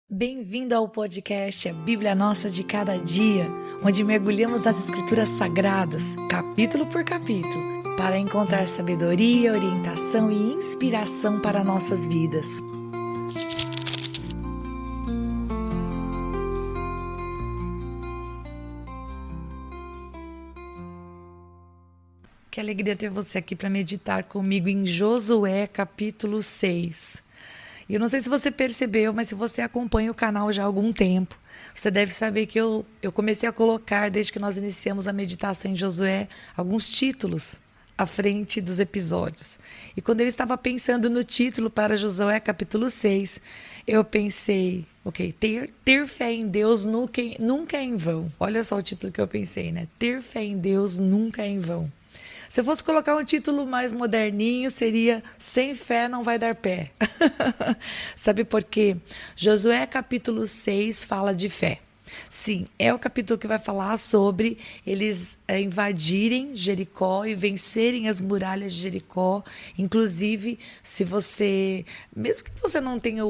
Bem-vindo ao podcast A Bíblia Nossa de Cada Dia, onde mergulhamos nas Escrituras Sagradas, capítulo por capítulo, para encontrar sabedoria, orientação e inspiração para nossas vidas. Que alegria ter você aqui para meditar comigo em Josué, capítulo 6. E eu não sei se você percebeu, mas se você acompanha o canal já há algum tempo, você deve saber que eu comecei a colocar, desde que nós iniciamos a meditação em Josué, alguns títulos à frente dos episódios. E quando eu estava pensando no título para Josué capítulo 6, eu pensei, ter fé em Deus nunca é em vão. Olha só o título que eu pensei, né? Ter fé em Deus nunca é em vão. Se eu fosse colocar um título mais moderninho, seria Sem Fé Não Vai Dar Pé. Sabe por quê? Josué capítulo 6 fala de fé. Sim, é o capítulo que vai falar sobre eles invadirem Jericó e vencerem as muralhas de Jericó. Inclusive, mesmo que você não tenha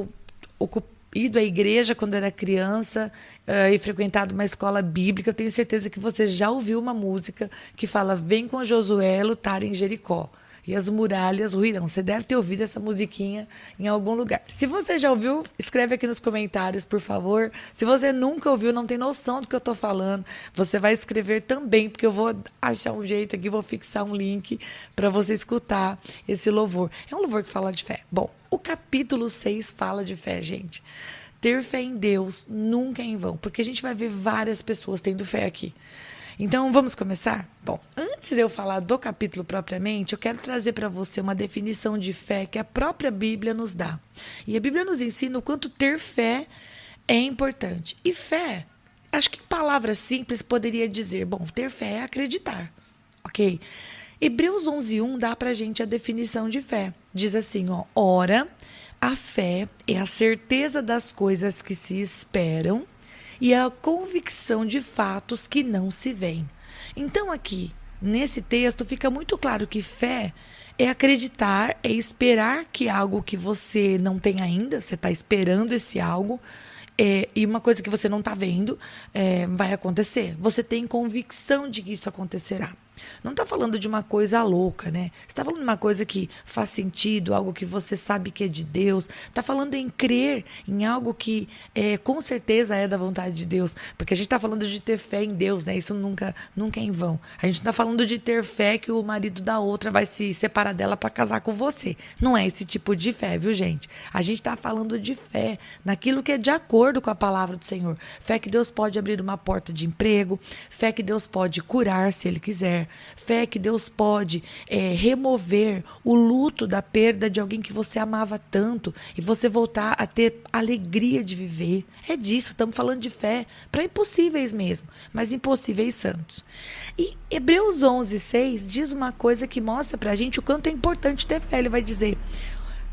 ido à igreja quando era criança e frequentado uma escola bíblica, eu tenho certeza que você já ouviu uma música que fala: vem com Josué lutar em Jericó e as muralhas ruirão. Você deve ter ouvido essa musiquinha em algum lugar. Se você já ouviu, escreve aqui nos comentários, por favor. Se você nunca ouviu, não tem noção do que eu estou falando, você vai escrever também, porque eu vou achar um jeito aqui, vou fixar um link para você escutar esse louvor. É um louvor que fala de fé. Bom, o capítulo 6 fala de fé, gente. Ter fé em Deus nunca é em vão, porque a gente vai ver várias pessoas tendo fé aqui. Então, vamos começar? Bom, antes de eu falar do capítulo propriamente, eu quero trazer para você uma definição de fé que a própria Bíblia nos dá. E a Bíblia nos ensina o quanto ter fé é importante. E fé, acho que em palavras simples poderia dizer, bom, ter fé é acreditar, ok? Hebreus 11:1 dá para a gente a definição de fé. Diz assim, ora, a fé é a certeza das coisas que se esperam e a convicção de fatos que não se veem. Então aqui, nesse texto, fica muito claro que fé é acreditar, é esperar que algo que você não tem ainda, você está esperando esse algo, e uma coisa que você não está vendo vai acontecer. Você tem convicção de que isso acontecerá. Não está falando de uma coisa louca, né? Você está falando de uma coisa que faz sentido, algo que você sabe que é de Deus. Está falando em crer em algo que com certeza é da vontade de Deus. Porque a gente está falando de ter fé em Deus, né? Isso nunca é em vão. A gente está falando de ter fé que o marido da outra vai se separar dela para casar com você. Não é esse tipo de fé, viu, gente? A gente está falando de fé naquilo que é de acordo com a palavra do Senhor. Fé que Deus pode abrir uma porta de emprego. Fé que Deus pode curar se Ele quiser. Fé que Deus pode remover o luto da perda de alguém que você amava tanto e você voltar a ter alegria de viver. É disso, estamos falando de fé para impossíveis mesmo, mas impossíveis santos. E Hebreus 11:6 diz uma coisa que mostra para a gente o quanto é importante ter fé. Ele vai dizer: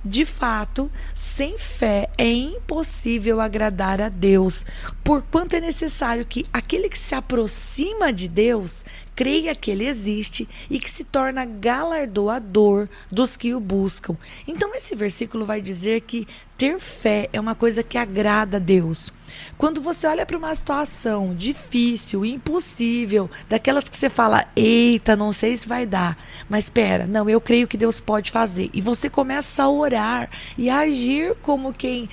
de fato, sem fé é impossível agradar a Deus, porquanto é necessário que aquele que se aproxima de Deus creia que Ele existe e que se torna galardoador dos que o buscam. Então, esse versículo vai dizer que ter fé é uma coisa que agrada a Deus. Quando você olha para uma situação difícil, impossível, daquelas que você fala, eita, não sei se vai dar, mas espera, não, eu creio que Deus pode fazer. E você começa a orar e a agir como quem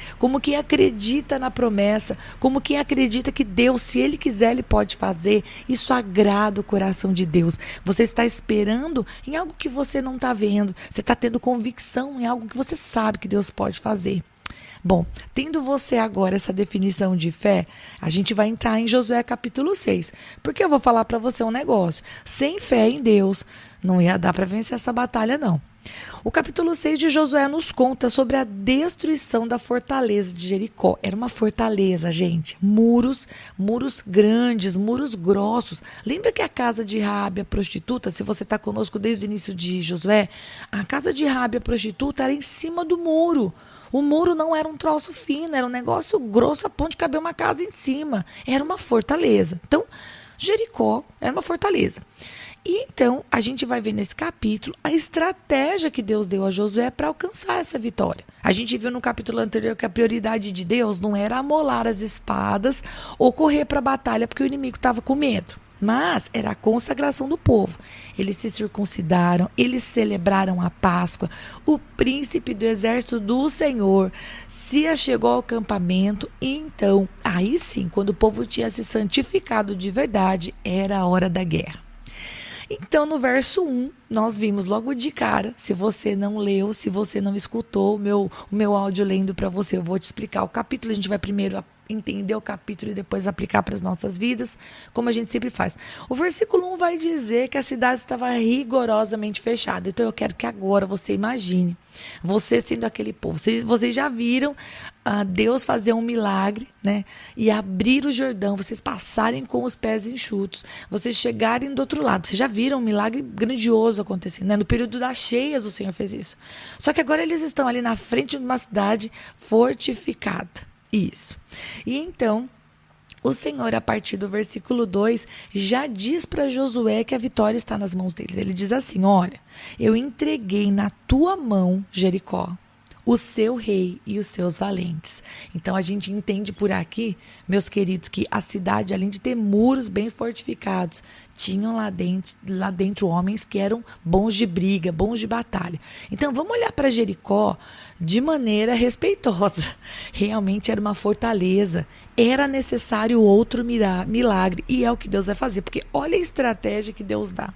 acredita na promessa, como quem acredita que Deus, se Ele quiser, Ele pode fazer. Isso agrada o coração de Deus. Você está esperando em algo que você não está vendo. Você está tendo convicção em algo que você sabe que Deus pode fazer. Bom, tendo você agora essa definição de fé, a gente vai entrar em Josué capítulo 6. Porque eu vou falar para você um negócio. Sem fé em Deus, não ia dar para vencer essa batalha, não. O capítulo 6 de Josué nos conta sobre a destruição da fortaleza de Jericó. Era uma fortaleza, gente. Muros grandes, muros grossos. Lembra que a casa de Raabe, a prostituta, se você está conosco desde o início de Josué, a casa de Raabe, a prostituta, era em cima do muro. O muro não era um troço fino, era um negócio grosso a ponto de caber uma casa em cima. Era uma fortaleza. Então, Jericó era uma fortaleza. E então a gente vai ver nesse capítulo a estratégia que Deus deu a Josué para alcançar essa vitória. A gente viu no capítulo anterior que a prioridade de Deus não era amolar as espadas ou correr para a batalha porque o inimigo estava com medo. Mas era a consagração do povo. Eles se circuncidaram, eles celebraram a Páscoa. O príncipe do exército do Senhor se achegou ao acampamento. E então, aí sim, quando o povo tinha se santificado de verdade, era a hora da guerra. Então, no verso 1, nós vimos logo de cara, se você não leu, se você não escutou o meu áudio lendo para você, eu vou te explicar o capítulo. A gente vai primeiro entender o capítulo e depois aplicar para as nossas vidas, como a gente sempre faz. O versículo 1 vai dizer que a cidade estava rigorosamente fechada. Então eu quero que agora você imagine, você sendo aquele povo. Vocês já viram Deus fazer um milagre, né? E abrir o Jordão, vocês passarem com os pés enxutos, vocês chegarem do outro lado. Vocês já viram um milagre grandioso acontecendo, né? No período das cheias o Senhor fez isso. Só que agora eles estão ali na frente de uma cidade fortificada. Isso. E então, o Senhor, a partir do versículo 2, já diz para Josué que a vitória está nas mãos dele. Ele diz assim: olha, eu entreguei na tua mão, Jericó, o seu rei e os seus valentes. Então a gente entende por aqui, meus queridos, que a cidade, além de ter muros bem fortificados, tinham lá dentro homens que eram bons de briga, bons de batalha. Então vamos olhar para Jericó de maneira respeitosa. Realmente era uma fortaleza. Era necessário outro milagre. E é o que Deus vai fazer. Porque olha a estratégia que Deus dá.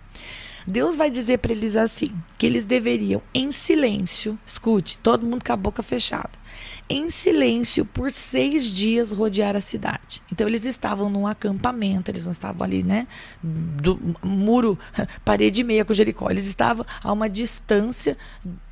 Deus vai dizer para eles assim, que eles deveriam, em silêncio, escute, todo mundo com a boca fechada, em silêncio por 6 dias rodear a cidade. Então eles estavam num acampamento, eles não estavam ali, né, do muro, parede e meia com Jericó, eles estavam a uma distância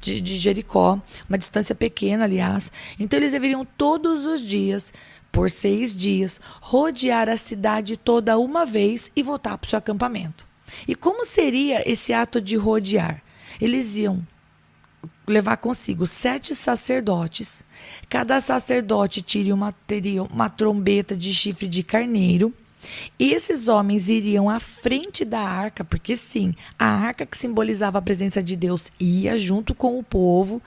de Jericó, uma distância pequena, aliás. Então eles deveriam todos os dias, por 6 dias, rodear a cidade toda uma vez e voltar para o seu acampamento. E como seria esse ato de rodear? Eles iam levar consigo 7 sacerdotes. Cada sacerdote teria uma trombeta de chifre de carneiro. Esses homens iriam à frente da arca, porque sim, a arca que simbolizava a presença de Deus ia junto com o povo.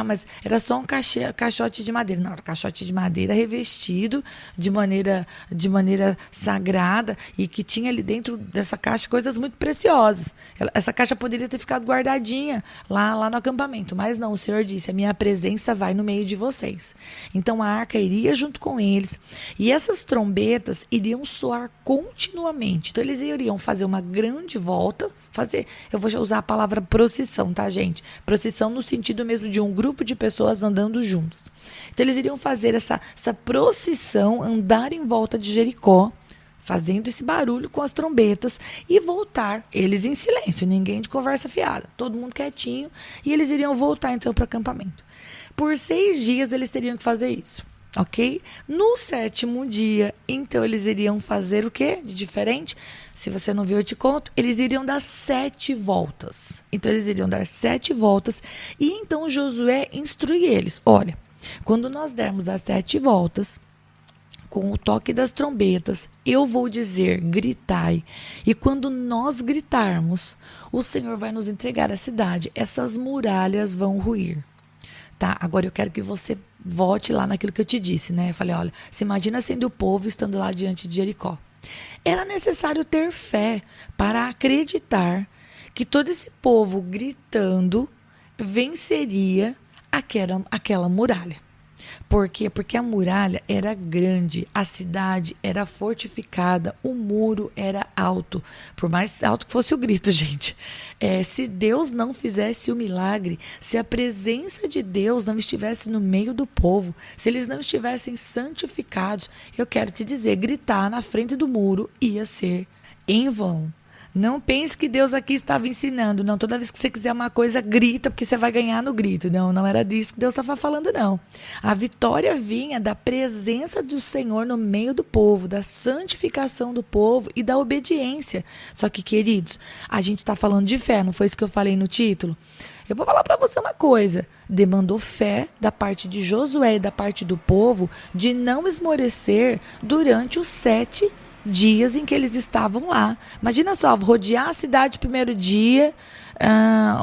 Mas era só um caixote de madeira. Não, era um caixote de madeira revestido de maneira sagrada e que tinha ali dentro dessa caixa coisas muito preciosas. Essa caixa poderia ter ficado guardadinha lá no acampamento, mas não, o Senhor disse, a minha presença vai no meio de vocês. Então a arca iria junto com eles e essas trombetas iriam soar continuamente. Então eles iriam fazer uma grande volta, eu vou usar a palavra procissão, tá, gente? Procissão no sentido mesmo de um grupo de pessoas andando juntas. Então eles iriam fazer essa procissão, andar em volta de Jericó, fazendo esse barulho com as trombetas e voltar, eles em silêncio, ninguém de conversa fiada, todo mundo quietinho, e eles iriam voltar então para o acampamento. Por 6 dias eles teriam que fazer isso. Ok? No 7º dia, então eles iriam fazer o quê? De diferente? Se você não viu, eu te conto. Eles iriam dar 7 voltas. Então eles iriam dar 7 voltas. E então Josué instrui eles. Olha, quando nós dermos as 7 voltas, com o toque das trombetas, eu vou dizer, gritai. E quando nós gritarmos, o Senhor vai nos entregar a cidade. Essas muralhas vão ruir. Tá, agora eu quero que você volte lá naquilo que eu te disse, né? Eu falei, olha, se imagina sendo o povo estando lá diante de Jericó. Era necessário ter fé para acreditar que todo esse povo gritando venceria aquela muralha. Por quê? Porque a muralha era grande, a cidade era fortificada, o muro era alto. Por mais alto que fosse o grito, gente. Se Deus não fizesse o milagre, se a presença de Deus não estivesse no meio do povo, se eles não estivessem santificados, eu quero te dizer, gritar na frente do muro ia ser em vão. Não pense que Deus aqui estava ensinando. Não, toda vez que você quiser uma coisa, grita, porque você vai ganhar no grito. Não, não era disso que Deus estava falando, não. A vitória vinha da presença do Senhor no meio do povo, da santificação do povo e da obediência. Só que, queridos, a gente está falando de fé, não foi isso que eu falei no título? Eu vou falar para você uma coisa. Demandou fé da parte de Josué e da parte do povo de não esmorecer durante os 7 dias em que eles estavam lá. Imagina só, rodear a cidade no primeiro dia,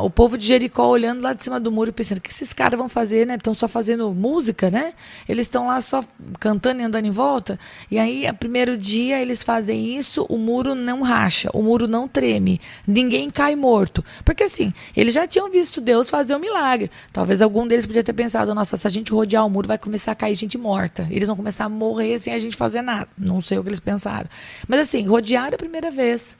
o povo de Jericó olhando lá de cima do muro e pensando, o que esses caras vão fazer, né? Estão só fazendo música, né? Eles estão lá só cantando e andando em volta. E aí, no primeiro dia, eles fazem isso, o muro não racha, o muro não treme, ninguém cai morto. Porque assim, eles já tinham visto Deus fazer um milagre. Talvez algum deles podia ter pensado, nossa, se a gente rodear o muro, vai começar a cair gente morta. Eles vão começar a morrer sem a gente fazer nada. Não sei o que eles pensaram. Mas assim, rodearam a primeira vez,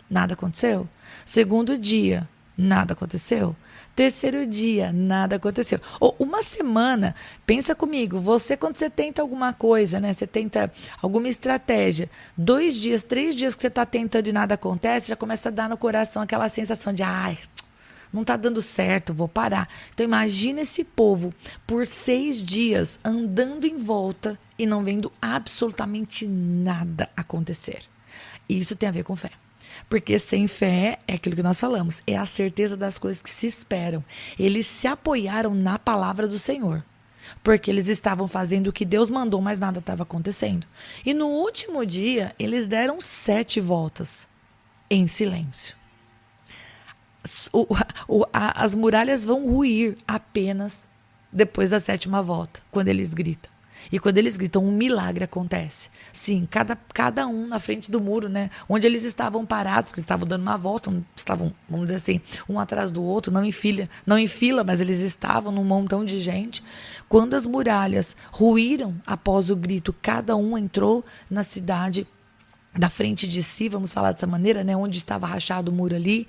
nada aconteceu. Segundo dia, nada aconteceu. Terceiro dia, nada aconteceu. Ou uma semana, pensa comigo, quando você tenta alguma coisa, né? Você tenta alguma estratégia, 2 dias, 3 dias que você está tentando e nada acontece, já começa a dar no coração aquela sensação de, ai, não está dando certo, vou parar. Então imagina esse povo por 6 dias andando em volta e não vendo absolutamente nada acontecer. Isso tem a ver com fé. Porque sem fé é aquilo que nós falamos, é a certeza das coisas que se esperam. Eles se apoiaram na palavra do Senhor, porque eles estavam fazendo o que Deus mandou, mas nada estava acontecendo. E no último dia, eles deram 7 voltas em silêncio. As muralhas vão ruir apenas depois da 7ª volta, quando eles gritam. E quando eles gritam, um milagre acontece. Sim, cada um na frente do muro, né? Onde eles estavam parados, porque eles estavam dando uma volta, estavam, vamos dizer assim, um atrás do outro, não em fila, mas eles estavam num montão de gente. Quando as muralhas ruíram após o grito, cada um entrou na cidade da frente de si, vamos falar dessa maneira, né? Onde estava rachado o muro ali.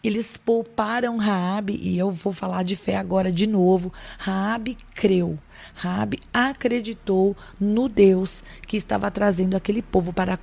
Eles pouparam Raabe, e eu vou falar de fé agora de novo. Raabe creu. Raabe acreditou no Deus que estava trazendo aquele povo para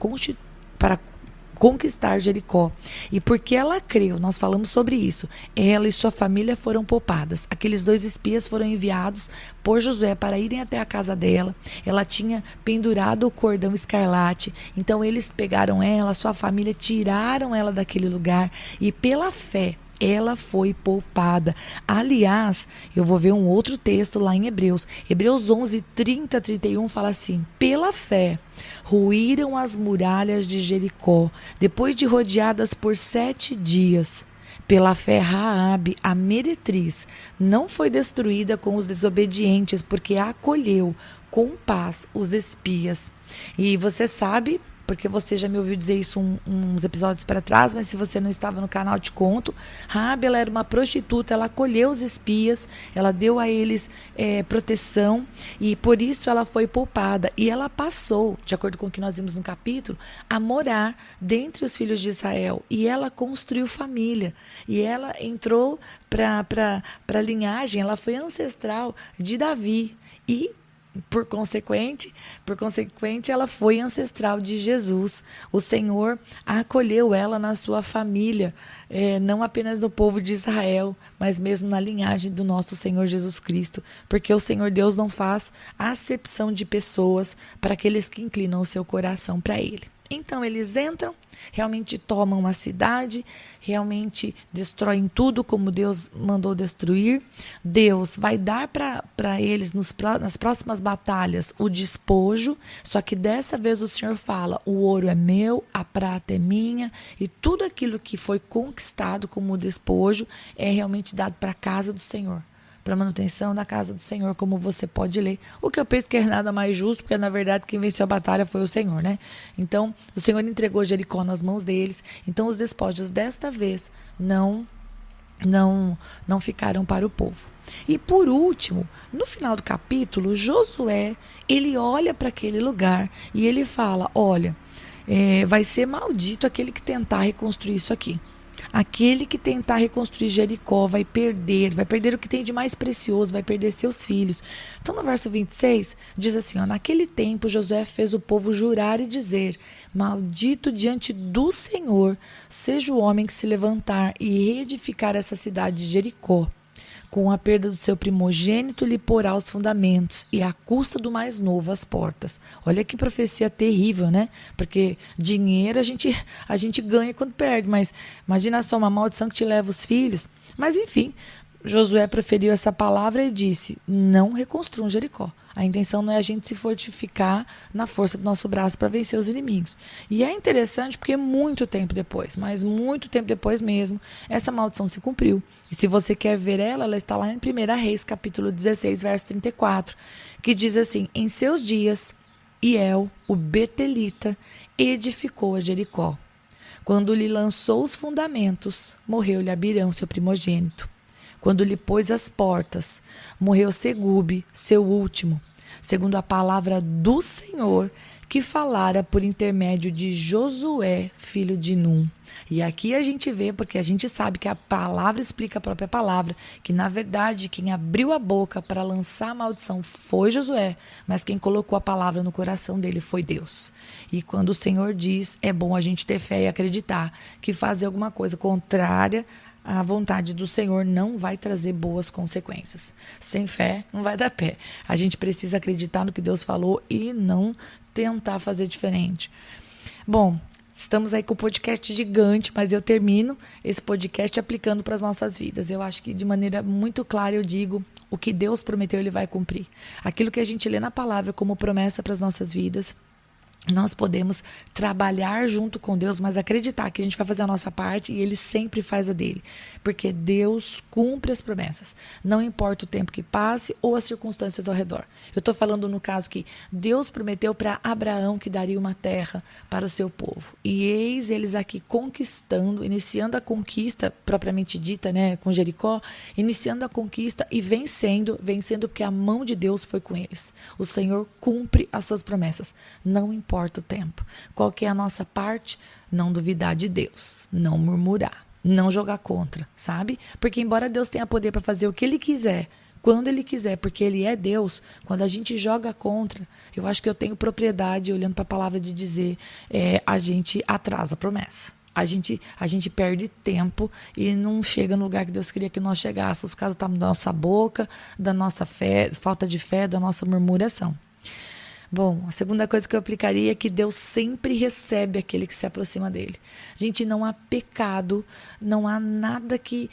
conquistar Jericó. E porque ela creu, nós falamos sobre isso, ela e sua família foram poupadas. Aqueles 2 espias foram enviados por Josué para irem até a casa dela. Ela tinha pendurado o cordão escarlate. Então eles pegaram ela, sua família, tiraram ela daquele lugar. E pela fé, ela foi poupada. Aliás, eu vou ver um outro texto lá em Hebreus. Hebreus 11, 30, 31 fala assim: pela fé, ruíram as muralhas de Jericó, depois de rodeadas por 7 dias. Pela fé, Raabe, a meretriz, não foi destruída com os desobedientes, porque acolheu com paz os espias. E você sabe, porque você já me ouviu dizer isso uns episódios para trás, mas se você não estava no canal, eu te conto. Raabe, ela era uma prostituta, ela acolheu os espias, ela deu a eles proteção, e por isso ela foi poupada. E ela passou, de acordo com o que nós vimos no capítulo, a morar dentre os filhos de Israel. E ela construiu família. E ela entrou para a linhagem, ela foi ancestral de Davi. E por consequente, ela foi ancestral de Jesus. O Senhor acolheu ela na sua família, não apenas no povo de Israel, mas mesmo na linhagem do nosso Senhor Jesus Cristo, porque o Senhor Deus não faz acepção de pessoas para aqueles que inclinam o seu coração para Ele. Então eles entram, realmente tomam a cidade, realmente destroem tudo como Deus mandou destruir. Deus vai dar para eles nas próximas batalhas o despojo, só que dessa vez o Senhor fala: o ouro é meu, a prata é minha, e tudo aquilo que foi conquistado como despojo é realmente dado para a casa do Senhor, para manutenção da casa do Senhor, como você pode ler. O que eu penso que é nada mais justo, porque na verdade quem venceu a batalha foi o Senhor, né? Então, o Senhor entregou Jericó nas mãos deles. Então, os despojos desta vez não ficaram para o povo. E por último, no final do capítulo, Josué, ele olha para aquele lugar e ele fala: olha, vai ser maldito aquele que tentar reconstruir isso aqui. Aquele que tentar reconstruir Jericó vai perder o que tem de mais precioso, vai perder seus filhos. Então no verso 26 diz assim, naquele tempo Josué fez o povo jurar e dizer: maldito diante do Senhor seja o homem que se levantar e reedificar essa cidade de Jericó. Com a perda do seu primogênito lhe porá os fundamentos, e à custa do mais novo as portas. Olha que profecia terrível, né? Porque dinheiro a gente ganha quando perde, mas imagina só, uma maldição que te leva os filhos. Mas enfim, Josué preferiu essa palavra e disse: não reconstruam Jericó. A intenção não é a gente se fortificar na força do nosso braço para vencer os inimigos. E é interessante porque muito tempo depois, mas muito tempo depois mesmo, essa maldição se cumpriu. E se você quer ver ela está lá em 1 Reis, capítulo 16, verso 34, que diz assim: em seus dias, Hiel, o betelita, edificou a Jericó. Quando lhe lançou os fundamentos, morreu-lhe Abirão, seu primogênito. Quando lhe pôs as portas, morreu Segube, seu último, segundo a palavra do Senhor, que falara por intermédio de Josué, filho de Num. E aqui a gente vê, porque a gente sabe que a palavra explica a própria palavra, que na verdade quem abriu a boca para lançar a maldição foi Josué, mas quem colocou a palavra no coração dele foi Deus. E quando o Senhor diz, é bom a gente ter fé e acreditar que fazer alguma coisa contrária a vontade do Senhor não vai trazer boas consequências. Sem fé, não vai dar pé. A gente precisa acreditar no que Deus falou e não tentar fazer diferente. Bom, estamos aí com o podcast gigante, mas eu termino esse podcast aplicando para as nossas vidas. Eu acho que de maneira muito clara eu digo, o que Deus prometeu, Ele vai cumprir. Aquilo que a gente lê na palavra como promessa para as nossas vidas, nós podemos trabalhar junto com Deus, mas acreditar que a gente vai fazer a nossa parte e Ele sempre faz a dele. Porque Deus cumpre as promessas. Não importa o tempo que passe ou as circunstâncias ao redor. Eu estou falando no caso que Deus prometeu para Abraão que daria uma terra para o seu povo. E eis eles aqui conquistando, iniciando a conquista propriamente dita, né, com Jericó, iniciando a conquista e vencendo porque a mão de Deus foi com eles. O Senhor cumpre as suas promessas. Não importa o tempo. Qual que é a nossa parte? Não duvidar de Deus, não murmurar, não jogar contra, sabe? Porque embora Deus tenha poder para fazer o que Ele quiser, quando Ele quiser, porque Ele é Deus, quando a gente joga contra, eu acho que eu tenho propriedade, olhando para a palavra, de dizer, a gente atrasa a promessa. A gente perde tempo e não chega no lugar que Deus queria que nós chegássemos, por causa da nossa boca, da nossa fé, falta de fé, da nossa murmuração. Bom, a segunda coisa que eu aplicaria é que Deus sempre recebe aquele que se aproxima dele. Gente, não há pecado, não há nada que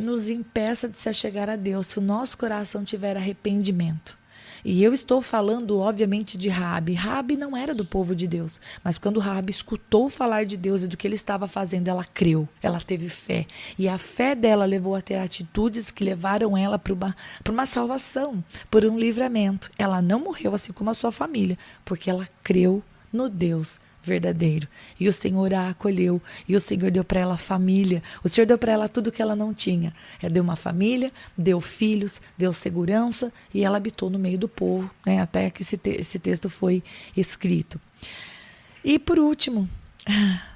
nos impeça de se achegar a Deus, se o nosso coração tiver arrependimento. E eu estou falando, obviamente, de Raabe. Raabe não era do povo de Deus, mas quando Raabe escutou falar de Deus e do que ele estava fazendo, ela creu, ela teve fé. E a fé dela levou a ter atitudes que levaram ela para uma salvação, por um livramento. Ela não morreu assim como a sua família, porque ela creu no Deus verdadeiro. E o Senhor a acolheu, e o Senhor deu para ela família. O Senhor deu para ela tudo que ela não tinha. Ela deu uma família, deu filhos, deu segurança, e ela habitou no meio do povo, né, até que esse texto foi escrito. E por último,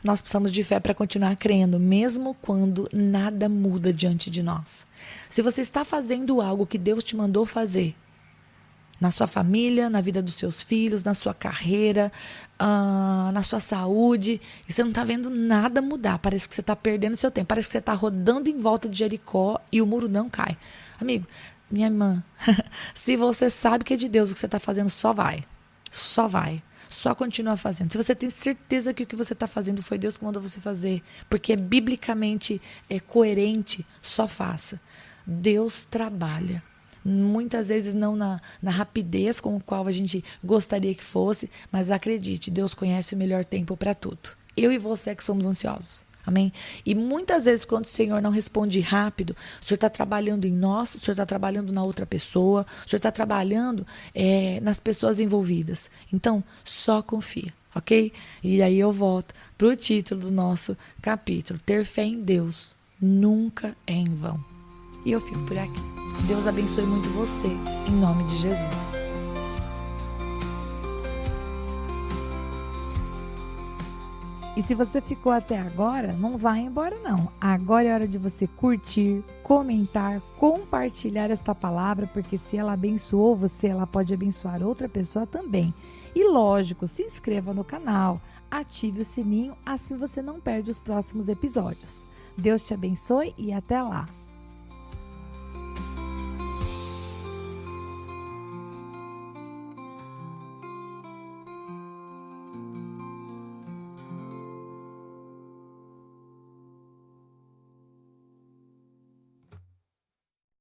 nós precisamos de fé para continuar crendo, mesmo quando nada muda diante de nós. Se você está fazendo algo que Deus te mandou fazer, na sua família, na vida dos seus filhos, na sua carreira, na sua saúde, e você não está vendo nada mudar, parece que você está perdendo seu tempo, parece que você está rodando em volta de Jericó e o muro não cai. Amigo, minha irmã, se você sabe que é de Deus o que você está fazendo, só vai, só continua fazendo. Se você tem certeza que o que você está fazendo foi Deus que mandou você fazer, porque é biblicamente coerente, só faça. Deus trabalha. Muitas vezes não na rapidez com a qual a gente gostaria que fosse, mas acredite, Deus conhece o melhor tempo para tudo. Eu e você que somos ansiosos. Amém? E muitas vezes quando o Senhor não responde rápido, o Senhor está trabalhando em nós, o Senhor está trabalhando na outra pessoa, o Senhor está trabalhando nas pessoas envolvidas. Então, só confia, ok? E aí eu volto para o título do nosso capítulo. Ter fé em Deus nunca é em vão. E eu fico por aqui. Deus abençoe muito você, em nome de Jesus. E se você ficou até agora, não vai embora não. Agora é hora de você curtir, comentar, compartilhar esta palavra, porque se ela abençoou você, ela pode abençoar outra pessoa também. E lógico, se inscreva no canal, ative o sininho, assim você não perde os próximos episódios. Deus te abençoe e até lá!